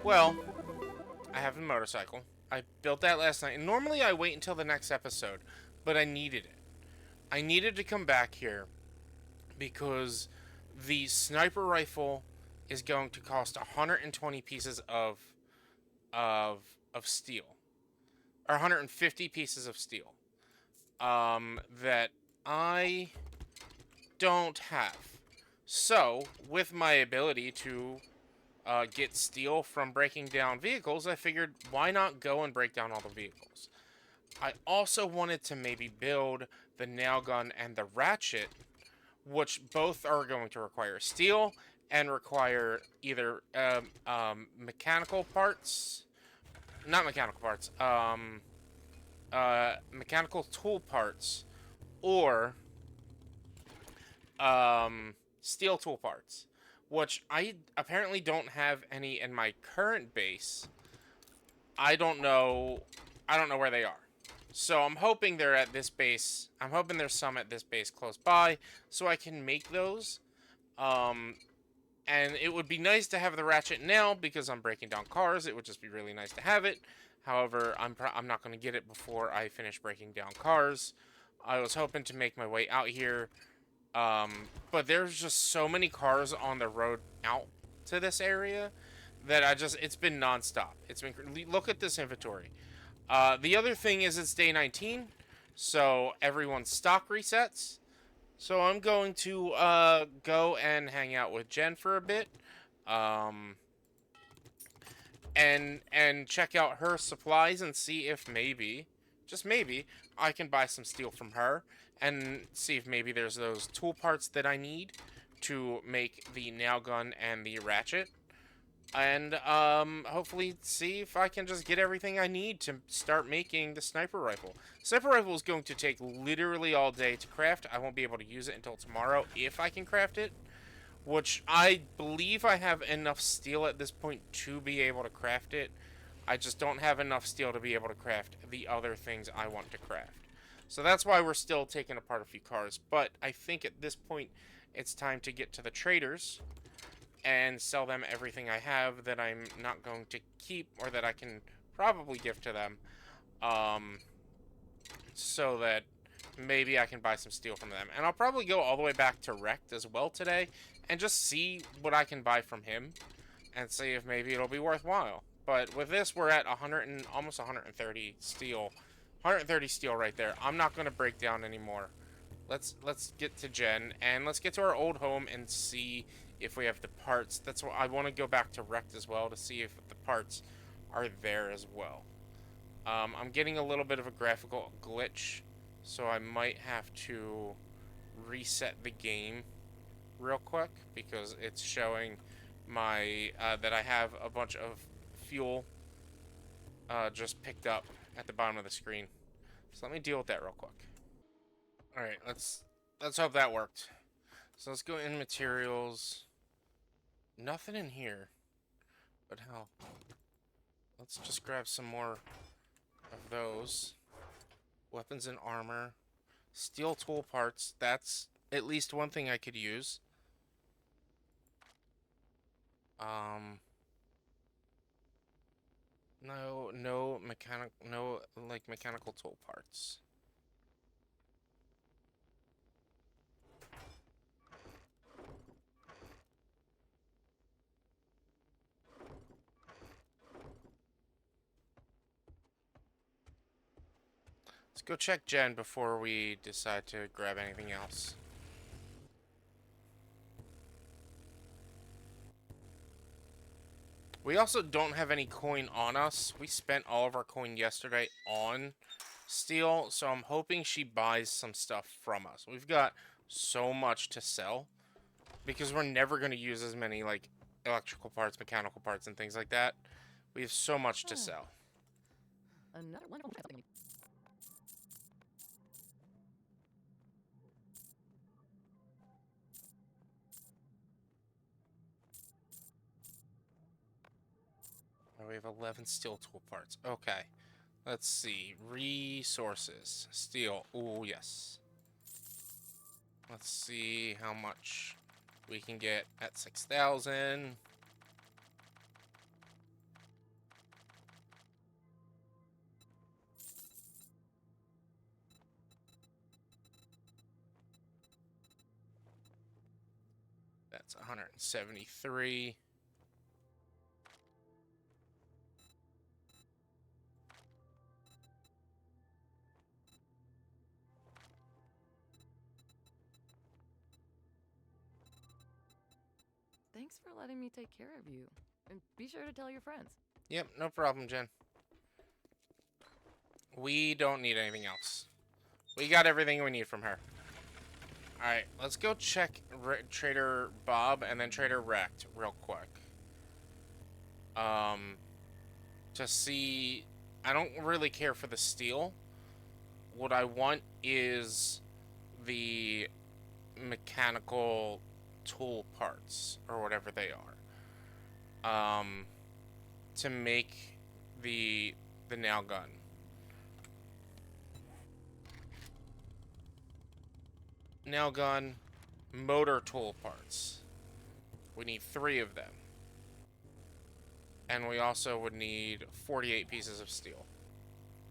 Well, I have a motorcycle. I built that last night, and normally I wait until the next episode, but I needed it. I needed to come back here because the sniper rifle is going to cost 120 pieces of steel, or 150 pieces of steel. That I don't have. So, with my ability to get steel from breaking down vehicles, I figured why not go and break down all the vehicles. I also wanted to maybe build the nail gun and the ratchet, which both are going to require steel and require either mechanical parts, not mechanical parts, mechanical tool parts, or steel tool parts, which I apparently don't have any in my current base. I don't know. I don't know where they are. So I'm hoping they're at this base. I'm hoping there's some at this base close by, so I can make those. Um, and it would be nice to have the ratchet now because I'm breaking down cars. It would just be really nice to have it. However, I'm not going to get it before I finish breaking down cars. I was hoping to make my way out here, but there's just so many cars on the road out to this area that it's been nonstop. It's been, look at this inventory. The other thing is it's day 19, so everyone's stock resets. So I'm going to go and hang out with Jen for a bit, um, and check out her supplies and see if maybe, just maybe, I can buy some steel from her and see if maybe there's those tool parts that I need to make the nail gun and the ratchet. And hopefully see if I can just get everything I need to start making the sniper rifle. Sniper rifle is going to take literally all day to craft. I won't be able to use it until tomorrow if I can craft it, which I believe I have enough steel at this point to be able to craft it. I just don't have enough steel to be able to craft the other things I want to craft. So that's why we're still taking apart a few cars. But I think at this point it's time to get to the traders and sell them everything I have that I'm not going to keep or that I can probably give to them, um, so that maybe I can buy some steel from them. And I'll probably go all the way back to Wrecked as well today and just see what I can buy from him and see if maybe it'll be worthwhile. But with this, we're at 100 and almost 130 steel. 130 steel right there. I'm not going to break down anymore. Let's get to Jen and let's get to our old home and see if we have the parts. That's what I want to go back to Wrecked as well to see if the parts are there as well. I'm getting a little bit of a graphical glitch, so I might have to reset the game real quick because it's showing my that I have a bunch of fuel just picked up at the bottom of the screen. So let me deal with that real quick. All right, let's hope that worked. So let's go in materials. Nothing in here. But hell. Let's just grab some more of those. Weapons and armor. Steel tool parts. That's at least one thing I could use. No like mechanical tool parts. Let's go check Jen before we decide to grab anything else. We also don't have any coin on us. We spent all of our coin yesterday on steel, so I'm hoping she buys some stuff from us. We've got so much to sell because we're never going to use as many like electrical parts, mechanical parts, and things like that. We have so much to sell. Another wonderful thing. We have 11 steel tool parts. Okay. Let's see. Resources. Steel. Ooh, yes. Let's see how much we can get at 6,000. That's 173. Thanks for letting me take care of you. And be sure to tell your friends. Yep, no problem, Jen. We don't need anything else. We got everything we need from her. Alright, let's go check Trader Bob and then Trader Wrecked real quick. To see... I don't really care for the steel. What I want is the mechanical tool parts, or whatever they are. To make the nail gun. Nail gun, motor tool parts. We need 3 of them. And we also would need 48 pieces of steel.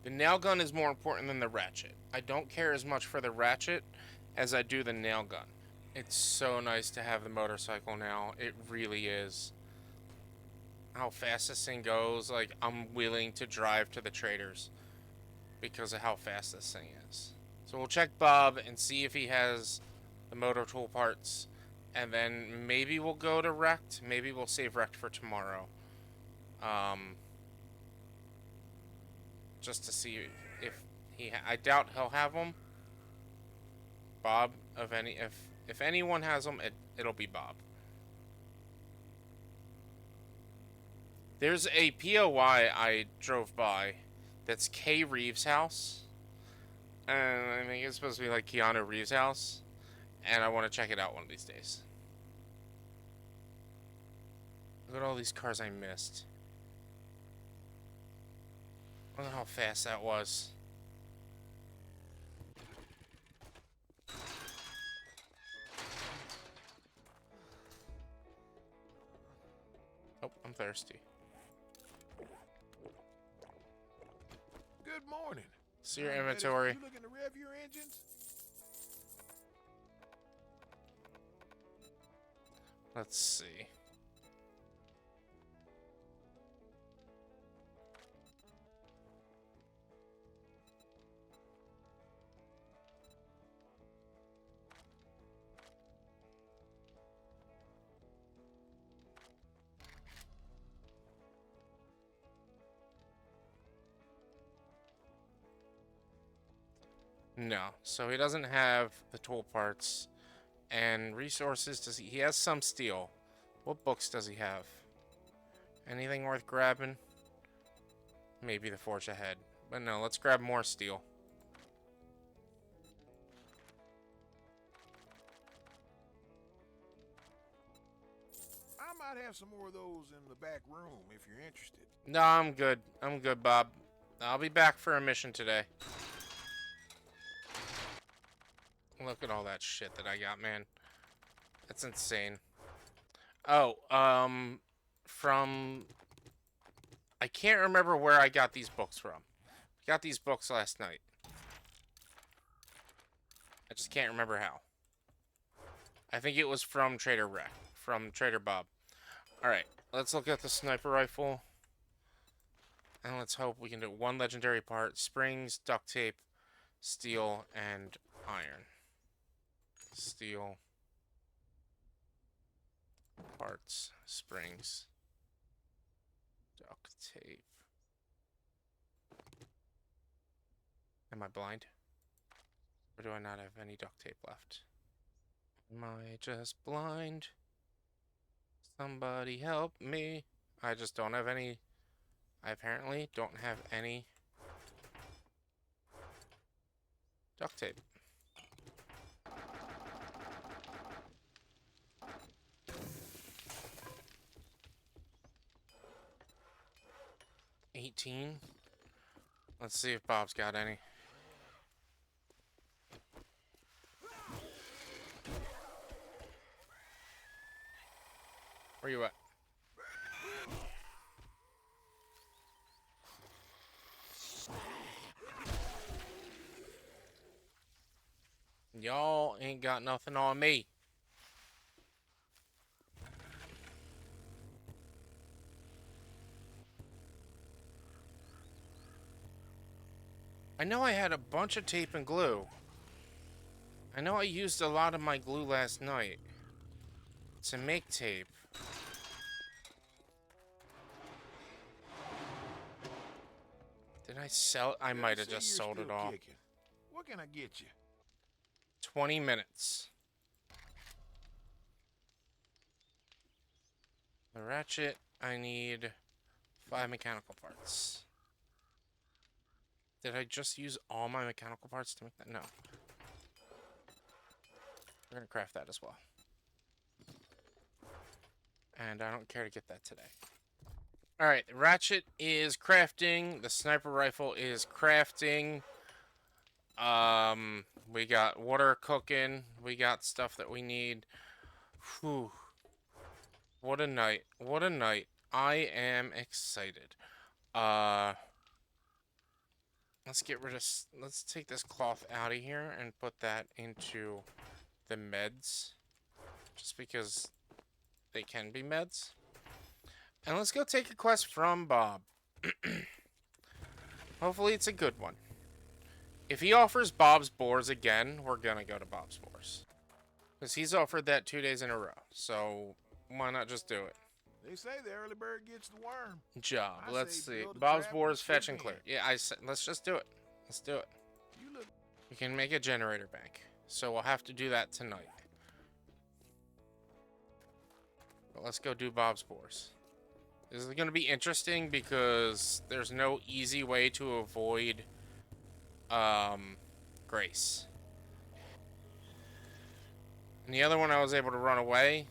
The nail gun is more important than the ratchet. I don't care as much for the ratchet as I do the nail gun. It's so nice to have the motorcycle now. It really is. How fast this thing goes, like, I'm willing to drive to the traders because of how fast this thing is. So we'll check Bob and see if he has the motor tool parts, and then maybe we'll go to Wrecked. Maybe we'll save Wrecked for tomorrow. Just to see if he I doubt he'll have them. Bob, if anyone has them, it'll be Bob. There's a POI I drove by that's K Reeves' house. And I think it's supposed to be like Keanu Reeves' house. And I want to check it out one of these days. Look at all these cars I missed. Look at how fast that was. Oh, I'm thirsty. Good morning. See your inventory. You looking to rev your engines? Let's see. No, so he doesn't have the tool parts and resources. He has some steel. What books does he have? Anything worth grabbing? Maybe the Forge Ahead. But no, let's grab more steel. I might have some more of those in the back room if you're interested. No, I'm good. I'm good, Bob. I'll be back for a mission today. Look at all that shit that I got, man. That's insane. Oh, from... I can't remember where I got these books from. I got these books last night. I just can't remember how. I think it was from Trader Wreck. From Trader Bob. Alright, let's look at the sniper rifle. And let's hope we can do 1 legendary part. Springs, duct tape, steel, and iron. Steel, parts, springs, duct tape. Am I blind? Or do I not have any duct tape left? Am I just blind? Somebody help me. I just don't have any. I apparently don't have any duct tape. $18. Let's see if Bob's got any. Where you at? Y'all ain't got nothing on me. I know I had a bunch of tape and glue. I know I used a lot of my glue last night to make tape. Did I sell it? I Good to might have see just you're sold it still all. kicking. What can I get you? 20 minutes. The ratchet, I need 5 mechanical parts. Did I just use all my mechanical parts to make that? No. We're gonna craft that as well. And I don't care to get that today. Alright, the ratchet is crafting. The sniper rifle is crafting. We got water cooking. We got stuff that we need. Whew. What a night. What a night. I am excited. Let's get rid of... Let's take this cloth out of here and put that into the meds. Just because they can be meds. And let's go take a quest from Bob. Hopefully it's a good one. If he offers Bob's Boars again, we're gonna go to Bob's Boars. Because he's offered that 2 days in a row. So, why not just do it? They say the early bird gets the worm. Job. I Let's say see. build a Bob's trap Boars, and fetch sleep and clear. in. Yeah, I said, let's just do it. Let's do it. You look. We can make a generator bank. So we'll have to do that tonight. But let's go do Bob's Boars. This is going to be interesting because there's no easy way to avoid Grace. And the other one I was able to run away.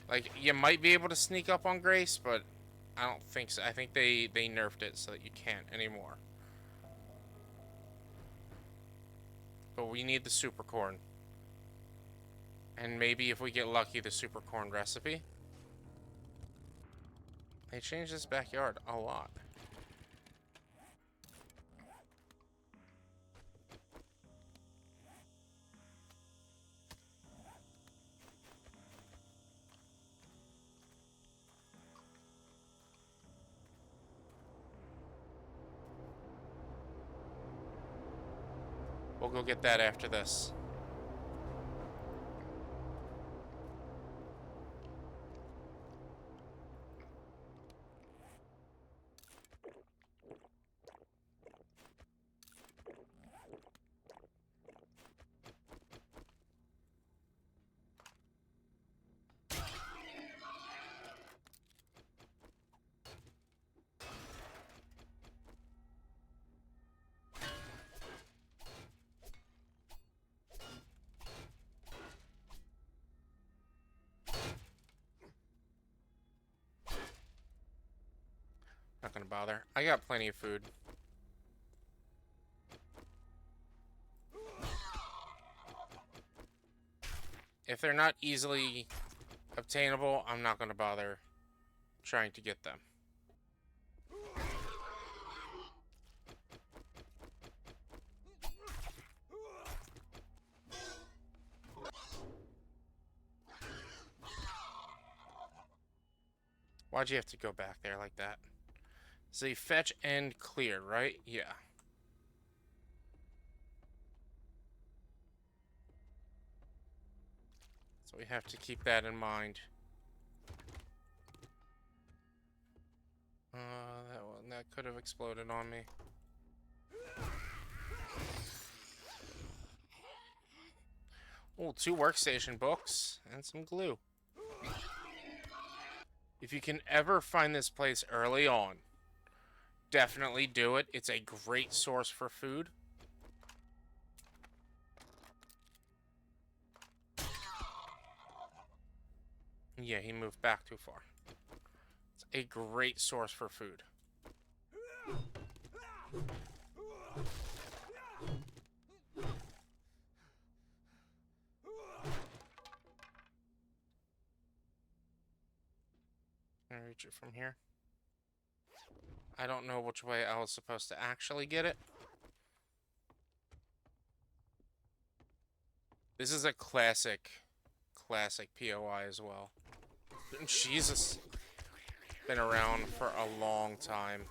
Like, you might be able to sneak up on Grace, but I don't think so. I think they nerfed it so that you can't anymore. But we need the super corn. And maybe if we get lucky, the super corn recipe. They changed this backyard a lot. We'll go get that after this. Not gonna bother. I got plenty of food. If they're not easily obtainable, I'm not gonna bother trying to get them. Why'd you have to go back there like that? Say fetch and clear, right? Yeah. So we have to keep that in mind. That could have exploded on me. Oh, 2 workstation books and some glue. If you can ever find this place early on, definitely do it. It's a great source for food. Yeah, he moved back too far. It's a great source for food. Can I reach it from here? I don't know which way I was supposed to actually get it. This is a classic POI as well. Jesus. Been around for a long time.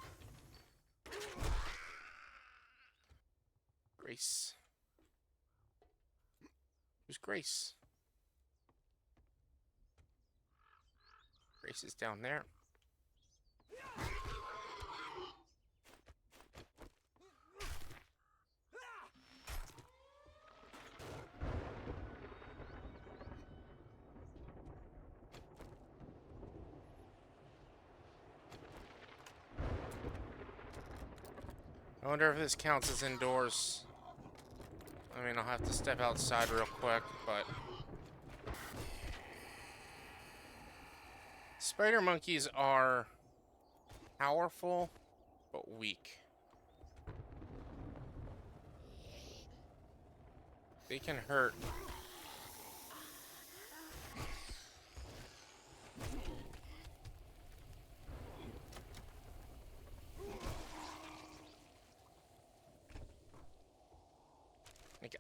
Grace. Who's Grace? Grace is down there. I wonder if this counts as indoors. I mean, I'll have to step outside real quick, but... Spider monkeys are powerful, but weak. They can hurt. Like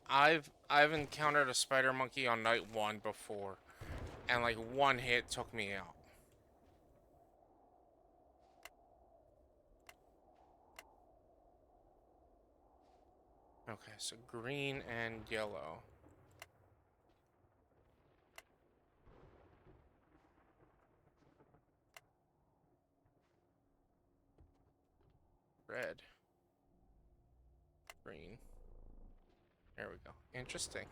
I've encountered a spider monkey on night 1 before, and like one hit took me out. Okay, so green and yellow. Red. Green. There we go. Interesting.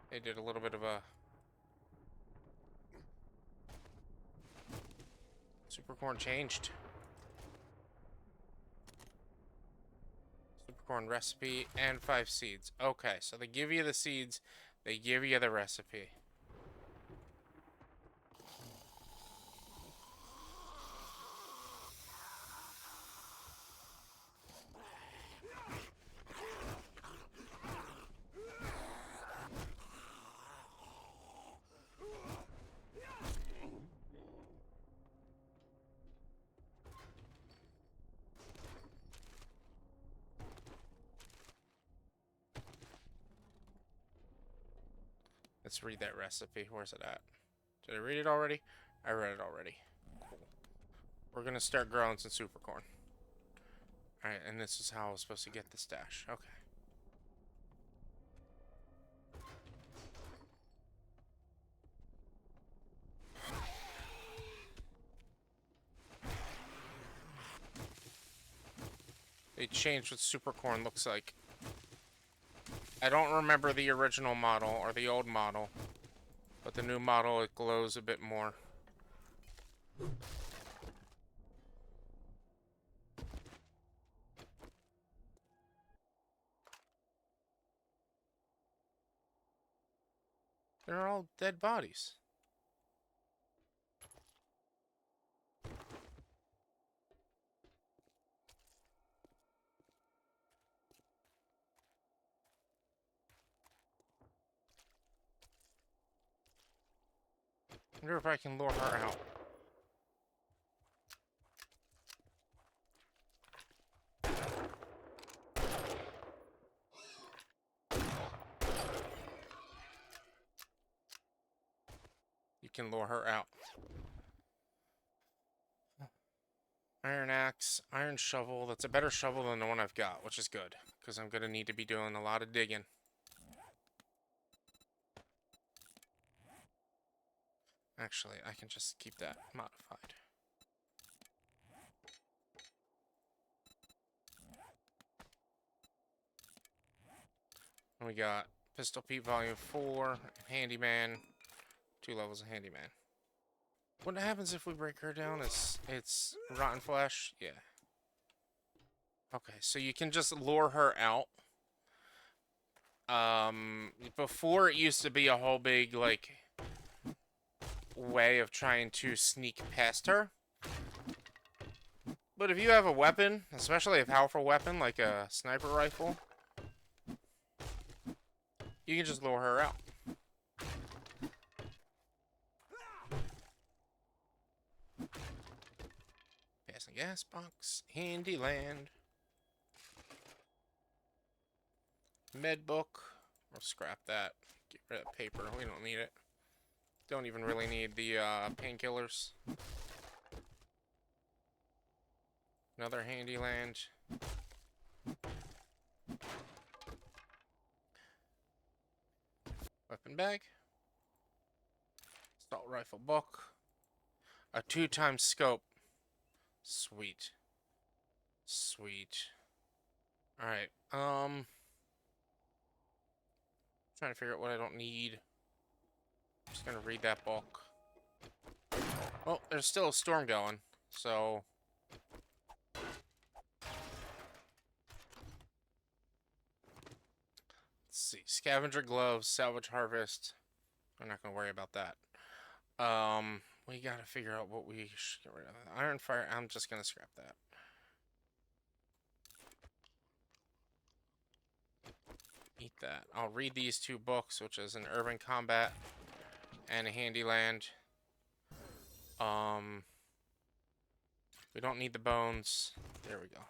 They did a little bit of a supercorn changed. Supercorn recipe and 5 seeds. Okay, so they give you the seeds, they give you the recipe. Let's read that recipe. Where's it at? Did I read it already? I read it already. Cool. We're gonna start growing some supercorn. Alright, and this is how I was supposed to get the stash. Okay. They changed what supercorn looks like. I don't remember the original model or the old model, but the new model, it glows a bit more. They're all dead bodies. I wonder if I can lure her out. You can lure her out. Iron axe, iron shovel. That's a better shovel than the one I've got, which is good, because I'm going to need to be doing a lot of digging. Actually, I can just keep that modified. And we got Pistol Pete Volume 4, Handyman, 2 levels of Handyman. What happens if we break her down? It's rotten flesh? Yeah. Okay, so you can just lure her out. Before it used to be a whole big, like, way of trying to sneak past her. But if you have a weapon, especially a powerful weapon like a sniper rifle, you can just lure her out. Gas and gas box, handy land, med book. We'll scrap that. Get rid of paper. We don't need it. Don't even really need the painkillers. Another handy land. weapon bag. Assault rifle book. A 2x scope. Sweet. Sweet. Alright, trying to figure out what I don't need. I'm just gonna read that book. Well, there's still a storm going, so... Let's see. Scavenger gloves, salvage harvest. I'm not gonna worry about that. We gotta figure out what we should get rid of. Iron fire, I'm just gonna scrap that. Eat that. I'll read these two books, which is an urban combat and a handy land. We don't need the bones. There we go.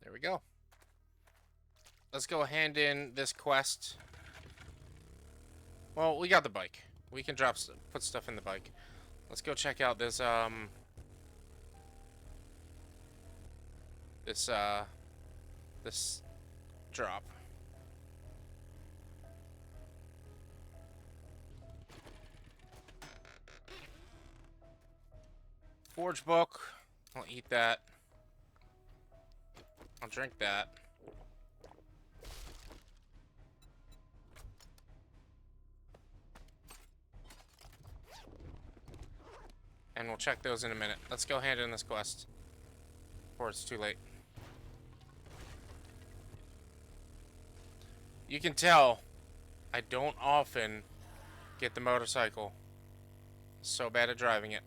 There we go. Let's go hand in this quest. Well, we got the bike. We can put stuff in the bike. Let's go check out this this drop. Forge book. I'll eat that. I'll drink that. And we'll check those in a minute. Let's go hand in this quest before it's too late. You can tell I don't often get the motorcycle. So bad at driving it.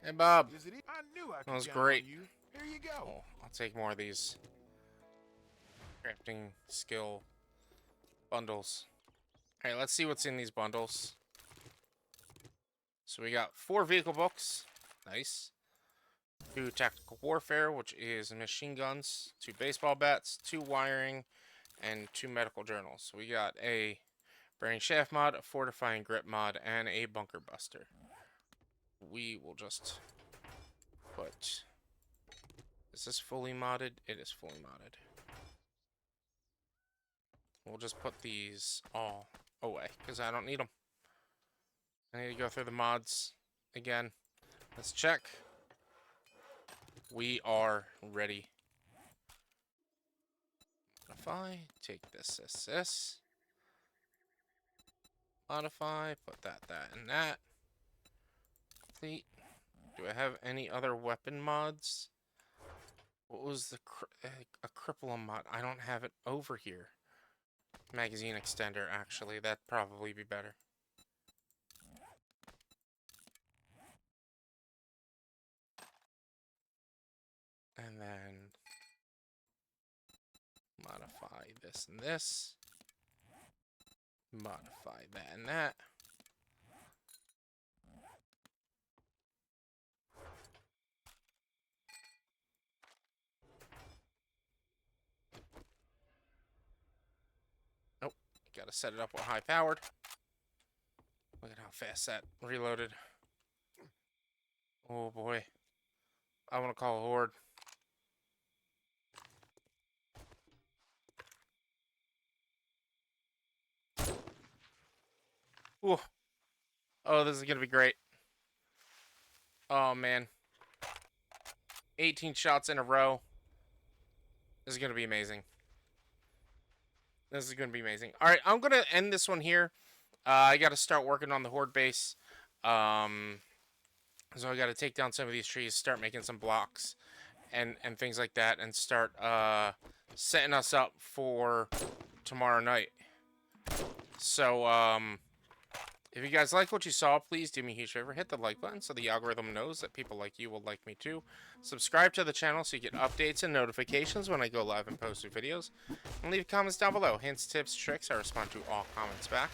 Hey, Bob. Is it? I knew I could That was count on great. you. Here you go. Oh, I'll take more of these crafting skill bundles. Alright, let's see what's in these bundles. So we got 4 vehicle books. Nice. 2 tactical warfare, which is machine guns. 2 baseball bats. 2 wiring. And 2 medical journals. So we got a burning shaft mod, a fortifying grip mod, and a bunker buster. We will just put... Is this fully modded? It is fully modded. We'll just put these all away, because I don't need them. I need to go through the mods again. Let's check. We are ready. Modify, take this. Modify, put that, and that. Complete. Do I have any other weapon mods? What was the a cripple mod? I don't have it over here. Magazine extender, actually. That'd probably be better. And then modify this and this. Modify that and that. Nope. Gotta set it up with high powered. Look at how fast that reloaded. Oh boy. I want to call a horde. Ooh. Oh, this is gonna be great. Oh man. 18 shots in a row. This is gonna be amazing. This is gonna be amazing. Alright, I'm gonna end this one here. I gotta start working on the horde base. So I gotta take down some of these trees, start making some blocks and things like that, and start setting us up for tomorrow night. So if you guys like what you saw, please do me a huge favor. Hit the like button so the algorithm knows that people like you will like me too. Subscribe to the channel so you get updates and notifications when I go live and post new videos. And leave comments down below. Hints, tips, tricks. I respond to all comments back.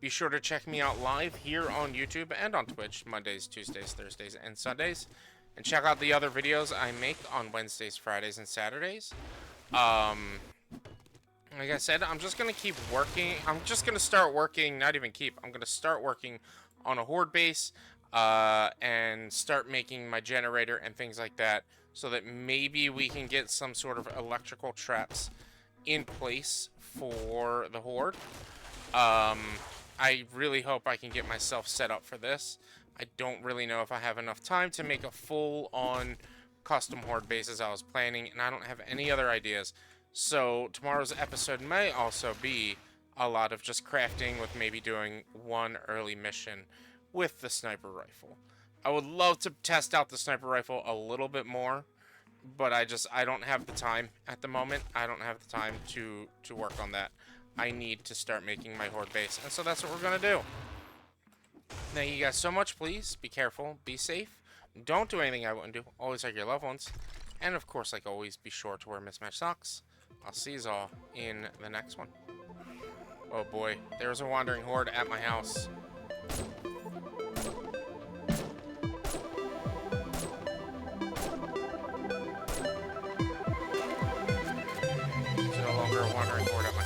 Be sure to check me out live here on YouTube and on Twitch Mondays, Tuesdays, Thursdays, and Sundays. And check out the other videos I make on Wednesdays, Fridays, and Saturdays. Like I said, I'm just going to keep working. I'm just going to start working, not even keep. I'm going to start working on a horde base, and start making my generator and things like that, so that maybe we can get some sort of electrical traps in place for the horde. I really hope I can get myself set up for this. I don't really know if I have enough time to make a full-on custom horde base as I was planning, and I don't have any other ideas. So tomorrow's episode may also be a lot of just crafting, with maybe doing one early mission with the sniper rifle. I would love to test out the sniper rifle a little bit more, but I don't have the time at the moment. I don't have the time to work on that. I need to start making my horde base, and so that's what we're gonna do. Thank you guys so much. Please be careful, be safe, don't do anything I wouldn't do. Always hug your loved ones, and of course, like always, be sure to wear mismatched socks. I'll see you all in the next one. Oh boy, there's a wandering horde at my house. There's no longer a wandering horde at my